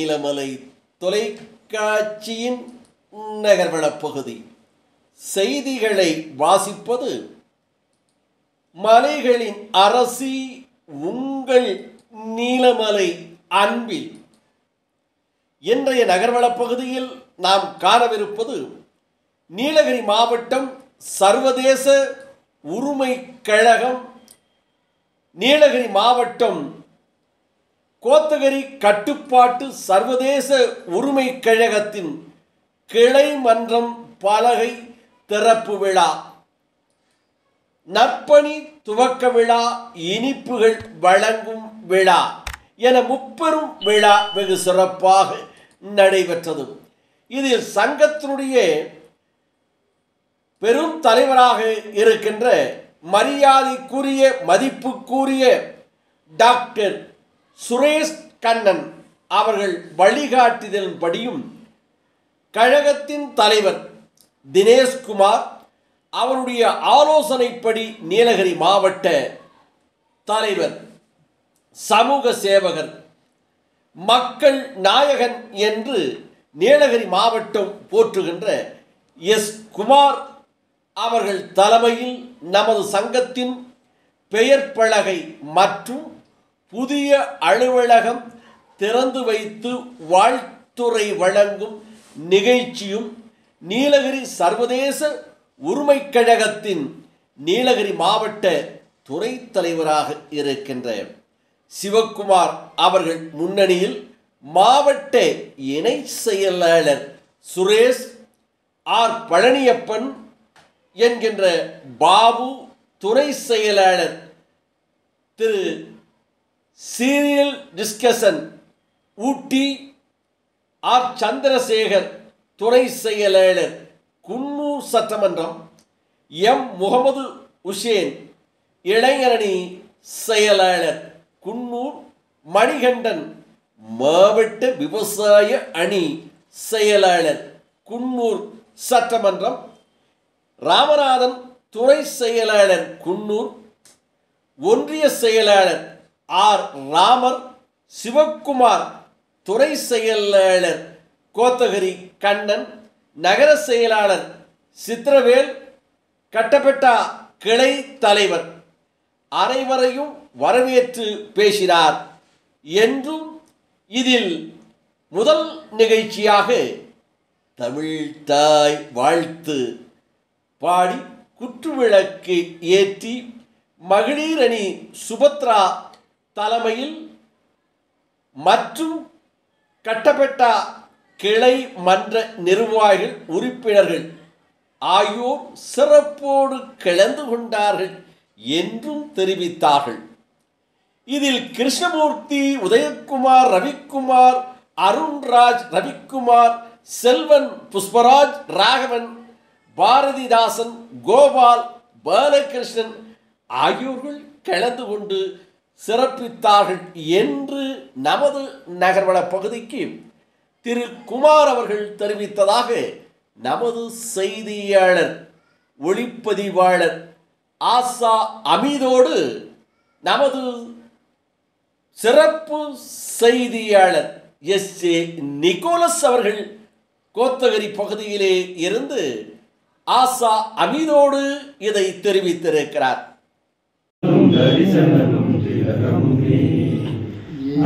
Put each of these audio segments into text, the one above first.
நீலமலை தொலைக்காட்சியின் நகர்வளப் பகுதி செய்திகளை வாசிப்பது மலைகளின் அரசி உங்கள் நீலமலை அன்பில். இன்றைய நகர்வளப் பகுதியில் நாம் காணவிருப்பது நீலகிரி மாவட்டம் சர்வதேச உரிமை கழகம், நீலகிரி மாவட்டம் கோத்தகிரி கட்டுப்பாட்டு சர்வதேச உரிமை கழகத்தின் கிளை மன்றம் பலகை திறப்பு விழா, நற்பணி துவக்க விழா, இனிப்புகள் வழங்கும் விழா என முப்பெரும் விழா வெகு சிறப்பாக நடைபெற்றது. இதில் சங்கத்தினுடைய பெரும் தலைவராக இருக்கின்ற மரியாதைக்குரிய மதிப்புக்குரிய டாக்டர் சுரேஷ் கண்ணன் அவர்கள் வழிகாட்டுதலின்படியும் கழகத்தின் தலைவர் தினேஷ்குமார் அவருடைய ஆலோசனைப்படி நீலகிரி மாவட்ட தலைவர், சமூக சேவகர், மக்கள் நாயகன் என்று நீலகிரி மாவட்டம் போற்றுகின்ற எஸ். குமார் அவர்கள் தலைமையில் நமது சங்கத்தின் பெயர் பலகை மற்றும் புதிய அலுவலகம் திறந்து வைத்து வாழ்த்துரை வழங்கும் நிகழ்ச்சியும் நீலகிரி சர்வதேச உரிமை கழகத்தின் நீலகிரி மாவட்ட துணை தலைவராக இருக்கின்ற சிவக்குமார் அவர்கள் முன்னணியில் மாவட்ட இணை செயலாளர் சுரேஷ் ஆர். பழனியப்பன் என்கின்ற பாபு, துணை செயலாளர் திரு சீரியல் டிஸ்கஷன் ஊட்டி ஆர். சந்திரசேகர், துணை செயலாளர் குன்னூர் சட்டமன்றம் எம். முகமது உசேன், இளைஞரணி செயலாளர் குன்னூர் மணிகண்டன், மாவட்ட விவசாய அணி செயலாளர் குன்னூர் சட்டமன்றம் ராமநாதன், துணை செயலாளர் குன்னூர், ஒன்றிய செயலாளர் ஆர். ராமர், சிவக்குமார், துறை செயலாளர் கோத்தகிரி கண்ணன், நகர செயலாளர் சித்திரவேல், கட்டப்பெட்டா கிளை தலைவர் அனைவரையும் வரவேற்று பேசினார் என்றும் இதில் முதல் நிகழ்ச்சியாக தமிழ் தாய் வாழ்த்து பாடி குற்றுவிளக்கு ஏற்றி மகளிர் அணி சுபத்ரா தலைமையில் மற்றும் கட்டப்பெட்டா கிளை மன்ற நிர்வாகிகள், உறுப்பினர்கள் ஆகியோர் சிறப்போடு கலந்து கொண்டார்கள் என்றும் தெரிவித்தார்கள். இதில் கிருஷ்ணமூர்த்தி, உதயகுமார், ரவிக்குமார், அருண்ராஜ், ரவிக்குமார், செல்வன், புஷ்பராஜ், ராகவன், பாரதிதாசன், கோபால், பாலகிருஷ்ணன் ஆகியோர்கள் கலந்து கொண்டு சிறப்பித்தார்கள் என்று நமது நகர்வள பகுதிக்கு திரு குமார் அவர்கள் தெரிவித்ததாக நமது செய்தியாளர் ஒளிப்பதிவாளர் ஆசா அமீதோடு நமது சிறப்பு செய்தியாளர் எஸ். ஏ. நிக்கோலஸ் அவர்கள் கோத்தகிரி பகுதியிலே இருந்து ஆசா அமீதோடு இதை தெரிவித்திருக்கிறார்.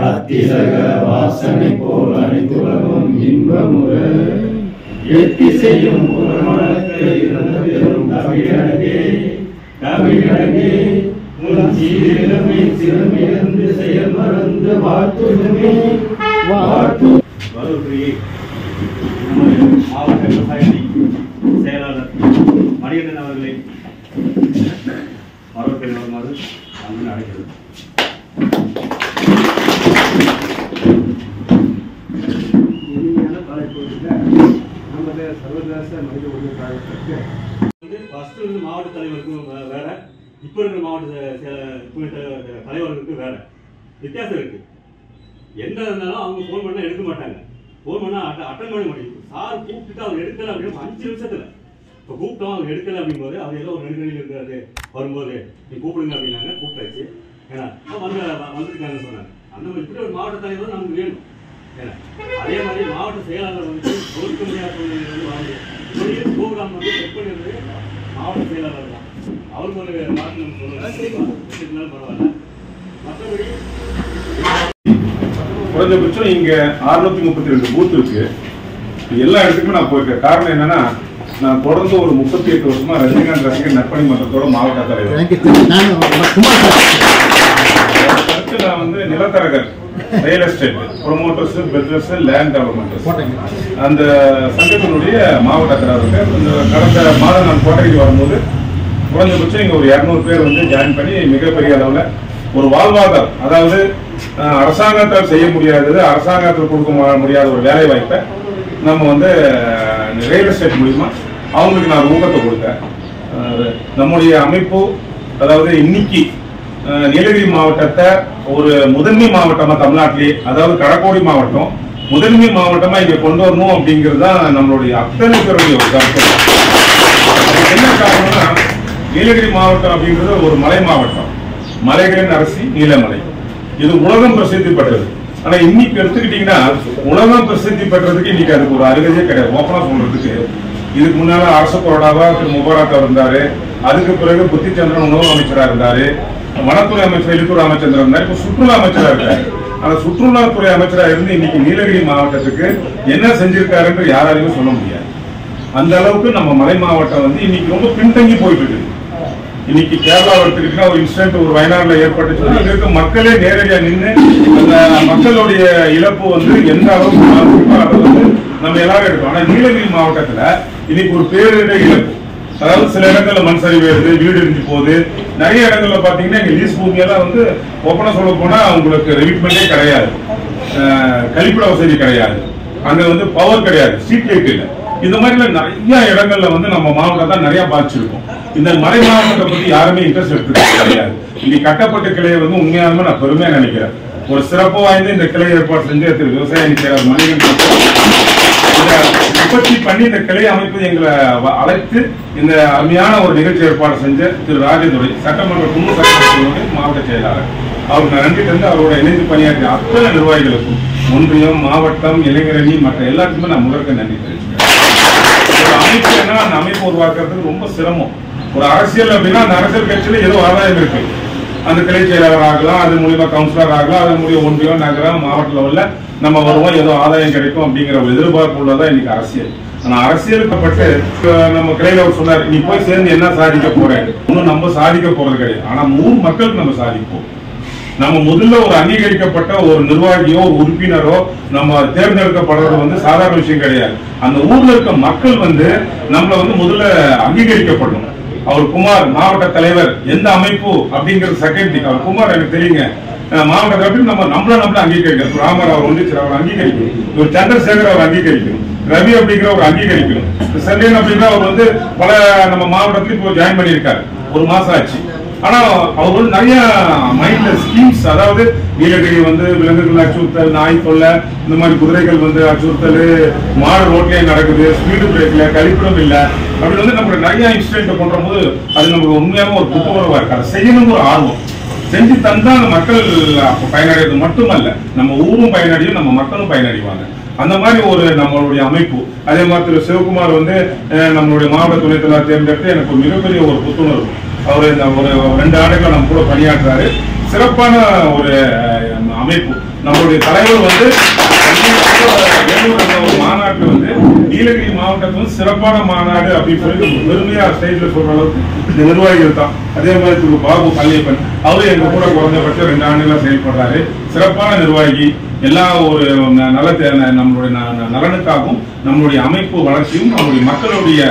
அத்திசக வாசனை போல் அனைத்துலகம் இன்பமுற எத்தி செய்யும் பெரும் தமிழகே தமிழகே உன் சீரிழமை சிறமிழந்து செயல் மறந்து வாழ்த்துமே வாழ்த்து. மாவட்ட விவசாய செயலாளர் மணிகண்டன் அவர்களை வரவேற்பை வருமாறு அங்கு அழைக்கிறது. சர்வதேச மனித உரிமை கழகத்திற்கு ஃபர்ஸ்ட் வந்து மாவட்ட தலைவருக்கும் வேற, இப்போ இருக்கிற மாவட்ட தலைவர்களுக்கு வேற வித்தியாசம் இருக்கு. எந்த இருந்தாலும் அவங்க ஃபோன் பண்ணால் எடுக்க மாட்டாங்க. ஃபோன் பண்ணால் அட்டன் பண்ண முடியும். சார் கூப்பிட்டுட்டு அவர் எடுக்கல அப்படின்னு 5 நிமிஷத்தில் இப்போ கூப்பிட்டோம், அவர் எடுக்கல அப்படிங்கும்போது அவர் ஏதோ ஒரு நெருக்கடியில் இருக்காரு. வரும்போது நீ கூப்பிடுங்க அப்படின்னாங்க, கூப்பிட்டாச்சு. ஏன்னா வந்துருக்காங்கன்னு சொன்னாங்க. அந்த மாதிரி இப்படி ஒரு மாவட்ட தலைவர் நமக்கு வேணும். அதே மாதிரி மாவட்ட செயலாளர் வந்து பொறுக்க முடியாத சூழ்நிலை வந்து வாங்க இப்படி ப்ரோக்ராம் வந்து செக் பண்ணியிருந்தது மாவட்ட செயலாளர் தான். அவருக்கு ஒரு வாக்கு நம்ம சொல்லலாம் பரவாயில்ல. மற்றபடி குறைஞ்சபட்சம் இங்க 632 பூத் இருக்கு. எல்லா இடத்துக்குமே நான் போயிருக்கேன். காரணம் என்னன்னா, நான் தொடர்ந்து ஒரு 38 வருஷமா ரஜினிகாந்த் ரசிகர் நற்பணி மன்றத்தோட மாவட்ட தலைவர். நான் வந்து நிலத்தரகர், real estate promoters, builders, land developmenters அந்த சங்கத்தினுடைய மாவட்ட தலைவர். கடந்த மாதம் நான் கோட்டைக்கு வரும்போது குறைஞ்சபட்சம் இங்க ஒரு 200 பேர் வந்து ஜாயின் பண்ணி மிகப்பெரிய அளவுல ஒரு வாழ்வாதாரம், அதாவது அரசாங்கத்தால் செய்ய முடியாதது, அரசாங்கத்தில் கொடுக்க முடியாத ஒரு வேலை வாய்ப்பை நம்ம வந்து ரியல் எஸ்டேட் மூலியமா அவங்களுக்கு நான் ஊக்கத்தை கொடுத்தேன். நம்முடைய அமைப்பு, அதாவது இன்னைக்கு நீலகிரி மாவட்டத்தை ஒரு முதன்மை மாவட்டமா தமிழ்நாட்டிலே, அதாவது கடற்கோடி மாவட்டம் முதன்மை மாவட்டமா இங்க கொண்டு வரணும் அப்படிங்கிறது தான் நம்மளுடைய அத்தனை பேருடைய ஒரு கருத்து. என்ன காரணம்னா, நீலகிரி மாவட்டம் அப்படிங்கிறது ஒரு மலை மாவட்டம், மலைகளின் அரசி நீலமலை. இது உலகம் பிரசித்தி பெற்றது. ஆனா இன்னைக்கு எடுத்துக்கிட்டீங்கன்னா, உலகம் பிரசித்தி பெற்றதுக்கு இன்னைக்கு அதுக்கு ஒரு அருகதையே கிடையாது. ஓப்பனா சொல்றதுக்கு, இதுக்கு முன்னால அரசு கொறடாவா திரு முபாரக் இருந்தாரு, அதுக்கு பிறகு புத்திச்சந்திரன் உணவு அமைச்சரா இருந்தாரு, வனத்துறை அமைச்சர் எலித்துறை அமைச்சர் இருந்தாரு, இப்ப சுற்றுலா அமைச்சரா இருக்காரு. அந்த சுற்றுலாத்துறை அமைச்சரா இருந்து இன்னைக்கு நீலகிரி மாவட்டத்துக்கு என்ன செஞ்சிருக்காருன்னு யாராலையும் சொல்ல முடியாது. அந்த அளவுக்கு நம்ம மலை மாவட்டம் வந்து இன்னைக்கு ரொம்ப பின்தங்கி போயிட்டு இருக்கு. இன்னைக்கு கேரளா எடுத்துக்கிட்டா ஒரு இன்சிடென்ட் ஒரு வயநாடுல ஏற்பட்டுச்சு. அங்க இருக்க மக்களே நேரடியா நின்று அந்த மக்களுடைய இழப்பு வந்து எந்த அளவுக்கு அதை வந்து நம்ம எல்லாரும் எடுக்கணும். ஆனா நீலகிரி மாவட்டத்துல இன்னைக்கு ஒரு பேரிட இழப்பு, அதாவது சில இடங்கள்ல மண் சரிவு வருது, வீடு இடிஞ்சு போகுது. நிறைய இடங்கள்ல பாத்தீங்கன்னா இங்க லீஸ் பூமியெல்லாம் வந்து ஓப்பனா சொல்ல போனா உங்களுக்கு ரெவிட்மெண்டே கிடையாது, கழிப்பிட வசதி கிடையாது, அங்க வந்து பவர் கிடையாது, ஸ்ட்ரீட் லைட் இல்லை. இந்த மாதிரி நிறைய இடங்கள்ல வந்து நம்ம மாவட்டம் தான் நிறைய பாதிச்சிருக்கோம். இந்த மலை மாவட்டத்தை பத்தி யாருமே இன்ட்ரெஸ்ட் எடுத்துக்க கிடையாது. இன்னைக்கு கட்டப்பட்ட கிளையை வந்து உண்மையாலுமே நான் பெருமையா நினைக்கிறேன். ஒரு சிறப்பு வாய்ந்த இந்த கிளை ஏற்பாடு செஞ்சு திரு விவசாய செயலர் மணிகண்டன் உற்பத்தி பண்ணி இந்த கிளை அமைப்பு எங்களை அழைத்து இந்த அருமையான ஒரு நிகழ்ச்சி ஏற்பாடு செஞ்ச திரு ராஜதுரை சட்டமன்ற குழு சட்டமன்ற மாவட்ட செயலாளர், அவருக்கு நான் நன்றி தந்து அவரோட இணைந்து பணியாற்றிய அத்தனை நிர்வாகிகளுக்கும், ஒன்றியம், மாவட்டம், இளைஞரணி மற்ற எல்லாத்துக்குமே நான் முதற்க நன்றி தெரிவிச்சுக்கிறேன். ஒரு அமைப்பு என்ன, அந்த அமைப்பு உருவாக்குறதுக்கு ரொம்ப சிரமம். ஒரு அரசியல் அப்படின்னா அந்த அரசியல் கட்சியில ஏதோ ஆதாயம் இருக்கு, அந்த கிளை செயலாளர் ஆகலாம், அது மூலியமா கவுன்சிலர் ஆகலாம், அது மூலியம் ஒன்றியம், நகரம், மாவட்ட லெவல்ல நம்ம வருவோம், ஏதோ ஆதாயம் கிடைக்கும் அப்படிங்கிற ஒரு எதிர்பார்ப்பு உள்ளதான் இன்னைக்கு அரசியல். ஆனா அரசியலுக்கப்பட்டு நம்ம கிளையில சொன்னார், நீ போய் சேர்ந்து என்ன சாதிக்க போறேன், ஒன்னும் நம்ம சாதிக்க போறது கிடையாது. ஆனா ஊர் மக்களுக்கு நம்ம சாதிப்போம். நம்ம முதல்ல ஒரு அங்கீகரிக்கப்பட்ட ஒரு நிர்வாகியோ ஒரு உறுப்பினரோ நம்ம தேர்ந்தெடுக்கப்படுறது வந்து சாதாரண விஷயம் கிடையாது. அந்த ஊர்ல இருக்க மக்கள் வந்து நம்மள வந்து முதல்ல அங்கீகரிக்கப்படணும். அவர் குமார் மாவட்ட தலைவர், எந்த அமைப்பு அப்படிங்கிறது செகண்டரி. அவர் குமார் எனக்கு தெரியுங்க, மாவட்ட தலைவர் நம்மள அங்கீகரிக்கணும். ராமர் அவர் ஒன்றிச்சு அவர் அங்கீகரிக்கணும், இவர் சந்திரசேகர் அவர் அங்கீகரிக்கணும், ரவி அப்படிங்கிற ஒரு அங்கீகரிக்கணும், செல்லியன் அப்படிங்கிற அவர் வந்து பல நம்ம மாவட்டத்துக்கு இப்போ ஜாயின் பண்ணியிருக்காரு, ஒரு மாசம் ஆச்சு. ஆனா அவர் வந்து நிறைய மைண்ட்ல ஸ்கீம்ஸ், அதாவது நீலகிரி வந்து விலங்குகள் அச்சுறுத்தல், நாய் தொல்லை, இந்த மாதிரி குதிரைகள் வந்து அச்சுறுத்தல், மாடு ரோட்லயே நடக்குது, ஸ்பீடு பிரேக்ல, கழிப்பிடம் இல்லை, அப்படி வந்து நம்ம நிறைய இன்சிடென்ட் பண்ற போது அது நமக்கு உண்மையான ஒரு புத்துணர்வா இருக்கு. அதை செய்யணும் ஒரு ஆர்வம், செஞ்சு தந்தா அந்த மக்கள் பயனடைவது மட்டுமல்ல, நம்ம ஊரும் பயனடையும், நம்ம மக்களும் பயனடைவாங்க. அந்த மாதிரி ஒரு நம்மளுடைய அமைப்பு. அதே மாதிரி திரு சிவகுமார் வந்து நம்மளுடைய மாவட்ட துணைத் தலைவர் தேர்ந்தெடுத்து எனக்கு ஒரு மிகப்பெரிய ஒரு புத்துணர்வு. அவர் இந்த ஒரு 2 ஆண்டுகள் நம்ம கூட பணியாற்றுறாரு. சிறப்பான ஒரு அமைப்பு. நம்மளுடைய தலைவர் வந்து ஒரு மாநாட்டு வந்து நீலகிரி மாவட்டத்தில் சிறப்பான மாநாடு அப்படின்னு சொல்லி பெருமையா ஸ்டேஜ்ல சொல்ற அளவுக்கு இந்த நிர்வாகிகள் தான். அதே மாதிரி திரு பாபு பள்ளியப்பன், அவரு எங்க கூட குறைந்தபட்சம் 2 ஆண்டுகளா செயல்படுறாரு. சிறப்பான நிர்வாகி. எல்லா ஒரு நம்மளுடைய நலனுக்காகவும் நம்மளுடைய அமைப்பு வளர்ச்சியும் நம்மளுடைய மக்களுடைய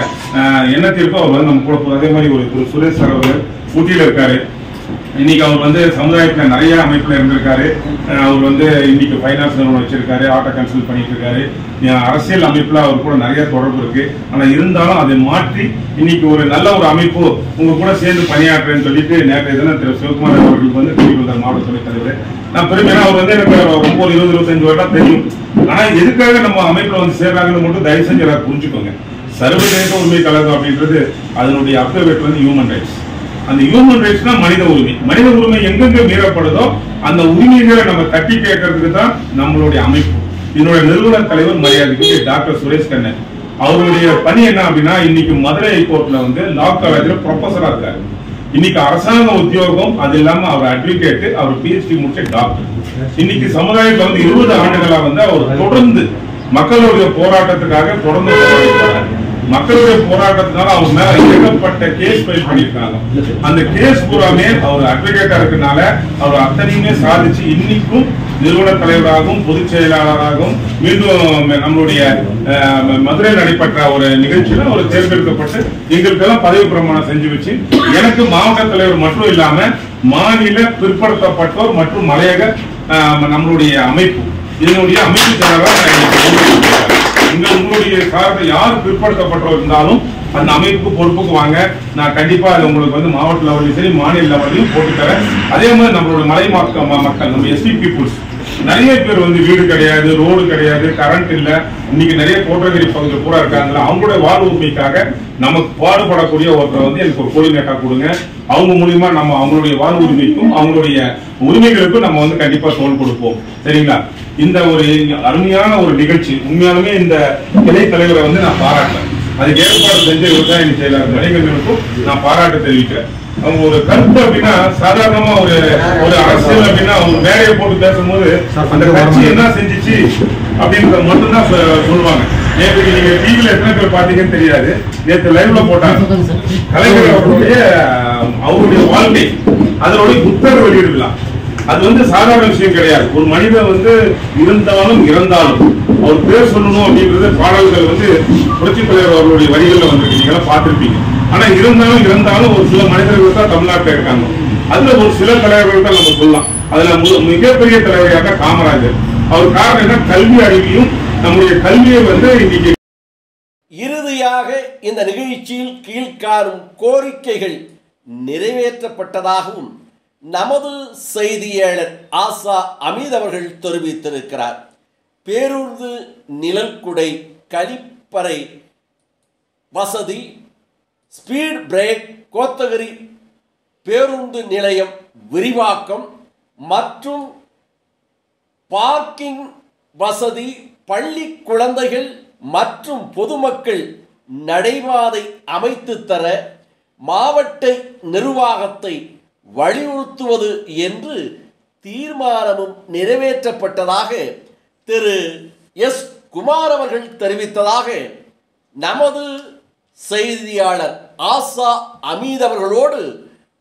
எண்ணத்திற்கும் அவர் வந்து நம்ம கூட. அதே மாதிரி ஒரு திரு சுரேஷ் சார் அவர் ஊட்டியில இருக்காரு. இன்னைக்கு அவர் வந்து சமுதாயத்துல நிறைய அமைப்புல இருந்திருக்காரு. அவர் வந்து இன்னைக்கு பைனான்ஸ் நிறுவனம் வச்சிருக்காரு, ஆட்டோ கன்சல்ட் பண்ணிட்டு இருக்காரு. அரசியல் அமைப்புல அவர் கூட நிறைய தொடர்பு இருக்கு. ஆனா இருந்தாலும் அதை மாற்றி இன்னைக்கு ஒரு நல்ல ஒரு அமைப்பு உங்க கூட சேர்ந்து பணியாற்றுன்னு சொல்லிட்டு நேற்றைய தினம் திரு சிவகுமார் அவர்களுக்கு வந்து கூட்டிட்டு வந்தார் மாவட்ட துணைத் தலைவர். நான் பெருமையா அவர் வந்து எனக்கு ரொம்ப 20-25 வருடம் தெரியும். ஆனா எதுக்காக நம்ம அமைப்புல வந்து சேர்றாங்கன்னு மட்டும் தயவு செஞ்சு எல்லாரும் புரிஞ்சுக்கோங்க. சர்வதேச உரிமை கழகம் அப்படின்றது அதனுடைய அப்டேட் வந்து ஹியூமன் ரைட்ஸ். அந்த ஹியூமன் ரைட்ஸ்னா மனித உரிமை. மனித உரிமை எங்கெங்க மீறப்படுதோ அந்த உரிமைகளை நம்ம தட்டி கேட்கறதுக்கு தான் நம்மளுடைய அமைப்பு. என்னுடைய நிறுவன தலைவர் மரியாதைக்குரிய டாக்டர் சுரேஷ் கண்ணன். அவருடைய பணி என்ன அப்படின்னா, இன்னைக்கு மதுரை ஹைகோர்ட்ல வந்து லா காலேஜ்ல ப்ரொஃபஸரா இருக்காரு. இன்னைக்கு அரசாங்க உத்தியோகம், அது இல்லாம அவர் அட்வொகேட், அவர் PhD முடிச்ச டாக்டர். இன்னைக்கு சமுதாயத்துல வந்து 20 ஆண்டுகளா வந்து அவர் தொடர்ந்து மக்களுடைய போராட்டத்துக்காக தொடர்ந்து போராடுறாரு. மக்களுடைய போராட்டத்தினால அவர் மேல ஏகப்பட்ட கேஸ் ஃபைல் பண்ணிருக்காங்க. அந்த கேஸ் பூராமே அவர் அட்வொகேட்டா இருக்கனால அவர் அத்தனையுமே சாதிச்சு இன்னைக்கும் நிறுவன தலைவராகவும் பொதுச் செயலாளராகவும் மீண்டும் நம்மளுடைய மதுரையில் நடைபெற்ற ஒரு நிகழ்ச்சியில அவர் தேர்ந்தெடுக்கப்பட்டு எங்களுக்கெல்லாம் பதவி பிரமாணம் செஞ்சு வச்சு எனக்கு மாவட்ட தலைவர் மட்டும் இல்லாம மாநில பிற்படுத்தப்பட்டோர் மற்றும் மலையக நம்மளுடைய அமைப்பு இதனுடைய அமைப்பு செயலாளர் உங்களுடைய சார்பில் யார் பிற்படுத்தப்பட்டோர் இருந்தாலும் அந்த அமைப்புக்கு பொறுப்புக்கு வாங்க. நான் கண்டிப்பா அது உங்களுக்கு வந்து மாவட்ட லெவலையும் சரி மாநில லெவலையும் போட்டு தரேன். அதே மாதிரி நம்மளோட மலை மக்கள் நம்ம SC பீப்புள்ஸ் நிறைய பேர் வந்து வீடு கிடையாது, ரோடு கிடையாது, கரண்ட் இல்ல, இன்னைக்கு நிறைய கோட்டகிரி பகுதியில் கூட இருக்காங்களா, அவங்களுடைய வாழ்வுரிமைக்காக நமக்கு பாடுபடக்கூடிய ஒருத்தர் வந்து எனக்கு ஒரு கோஆர்டினேட்டா கொடுங்க. அவங்க மூலியமா நம்ம அவங்களுடைய வாழ்வுரிமைக்கும் அவங்களுடைய உரிமைகளுக்கும் நம்ம வந்து கண்டிப்பா தோல் கொடுப்போம். சரிங்களா? இந்த ஒரு அருமையான ஒரு நிகழ்ச்சி. உண்மையாலுமே இந்த கிளை தலைவரை வந்து நான் பாராட்டுறேன். அதுக்கு ஏற்பாடு செஞ்ச விவசாய செயலாளர் மணிகண்டனுக்கும் நான் பாராட்டு தெரிவிக்கிறேன். அவங்க ஒரு கருத்து அப்படின்னா சாதாரணமா ஒரு அரசியல் அப்படின்னா அவங்க மேடையை போட்டு பேசும்போது அந்த கட்சி என்ன செஞ்சிச்சு அப்படின்றத மட்டும்தான் சொல்லுவாங்க. நேற்று நீங்க டிவில எத்தனை பேர் பாத்தீங்கன்னு தெரியாது. நேற்று லைவ்ல போட்டாங்க கலைஞர் அவருடைய வாழ்க்கை அதனுடைய புத்தக வெளியீடு விழா. அது வந்து சாதாரண விஷயம் கிடையாது. ஒரு மனிதன் வந்து இருந்தாலும் இறந்தாலும் அவர் பேர் சொல்லணும் அப்படின்றது பாடல்கள் வந்து புரட்சித் தலைவர் அவர்களுடைய வரிகள்ல வந்திருக்கு, நீங்க எல்லாம் பார்த்திருப்பீங்க. ஆனா இருந்தாலும் ஒரு சில மனிதர்கள் தான் தமிழ்நாட்டில் இருக்காங்க. அதுல ஒரு சில தலைவர்கள் தான் நம்ம சொல்லலாம். அதுல மிகப்பெரிய தலைவராக காமராஜர். அவர் காரணம் என்ன? கல்வி அறிவியும் நம்முடைய கல்வியை வந்து இன்னைக்கு. இறுதியாக இந்த நிகழ்ச்சியில் கீழ்காணும் கோரிக்கைகள் நிறைவேற்றப்பட்டதாகவும் நமது செய்தியாளர் ஆசா அமீத் அவர்கள் தெரிவித்திருக்கிறார். பேருந்து நிழல்குடை கழிப்பறை வசதி, ஸ்பீட் பிரேக், கோத்தகிரி பேருந்து நிலையம் விரிவாக்கம் மற்றும் பார்க்கிங் வசதி, பள்ளி குழந்தைகள் மற்றும் பொதுமக்கள் நடைபாதை அமைத்து தர மாவட்ட நிர்வாகத்தை வலியுறுத்துவது என்று தீர்மானமும் நிறைவேற்றப்பட்டதாக திரு எஸ். குமார் அவர்கள் தெரிவித்ததாக நமது செய்தியாளர் ஆசா அமீத் அவர்களோடு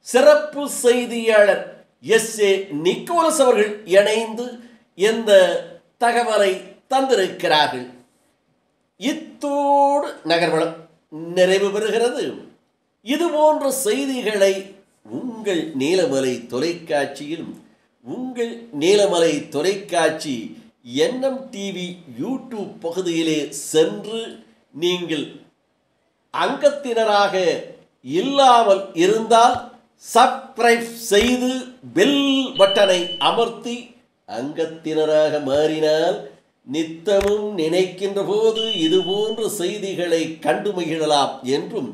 சிறப்பு செய்தியாளர் எஸ்.ஏ. நிக்கோலஸ் அவர்கள் இணைந்து இந்த தகவலை தந்திருக்கிறார்கள். இத்தோடு நகர்வலம் நிறைவு பெறுகிறது. இதுபோன்ற செய்திகளை உங்கள் நீலமலை தொலைக்காட்சியிலும் உங்கள் நீலமலை தொலைக்காட்சி NMTV யூடியூப் பகுதியிலே சென்று நீங்கள் அங்கத்தினராக இல்லாமல் இருந்தால் சப்ஸ்கிரைப் செய்து பெல் பட்டனை அமர்த்தி அங்கத்தினராக மாறினால் நித்தமும் நினைக்கின்ற போது இதுபோன்ற செய்திகளை கண்டு மகிழலாம் என்றும்,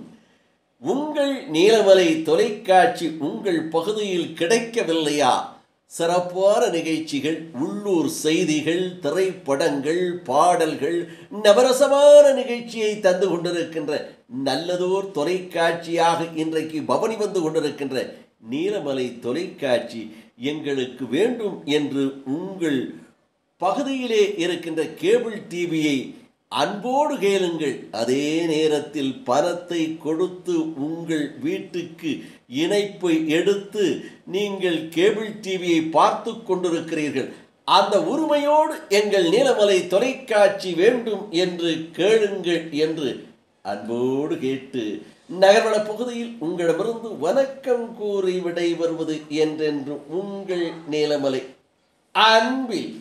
உங்கள் நீலமலை தொலைக்காட்சி உங்கள் பகுதியில் கிடைக்கவில்லையா, சிறப்பான நிகழ்ச்சிகள், உள்ளூர் செய்திகள், திரைப்படங்கள், பாடல்கள், நவரசமான நிகழ்ச்சியை தந்து கொண்டிருக்கின்ற நல்லதோர் தொலைக்காட்சியாக இன்றைக்கு பவனி வந்து கொண்டிருக்கின்ற நீலமலை தொலைக்காட்சி எங்களுக்கு வேண்டும் என்று உங்கள் பகுதியிலே இருக்கின்ற கேபிள் டிவியை அன்போடு கேளுங்கள். அதே நேரத்தில் பணத்தை கொடுத்து உங்கள் வீட்டுக்கு இணைப்பை எடுத்து நீங்கள் கேபிள் டிவியை பார்த்து கொண்டிருக்கிறீர்கள். அந்த உரிமையோடு எங்கள் நீலமலை தொலைக்காட்சி வேண்டும் என்று கேளுங்கள் என்று அன்போடு கேட்டு நகர்வன பகுதியில் உங்களிடமிருந்து வணக்கம் கூறி விடைபெறுவது என்றென்று உங்கள் நீலமலை அன்பில்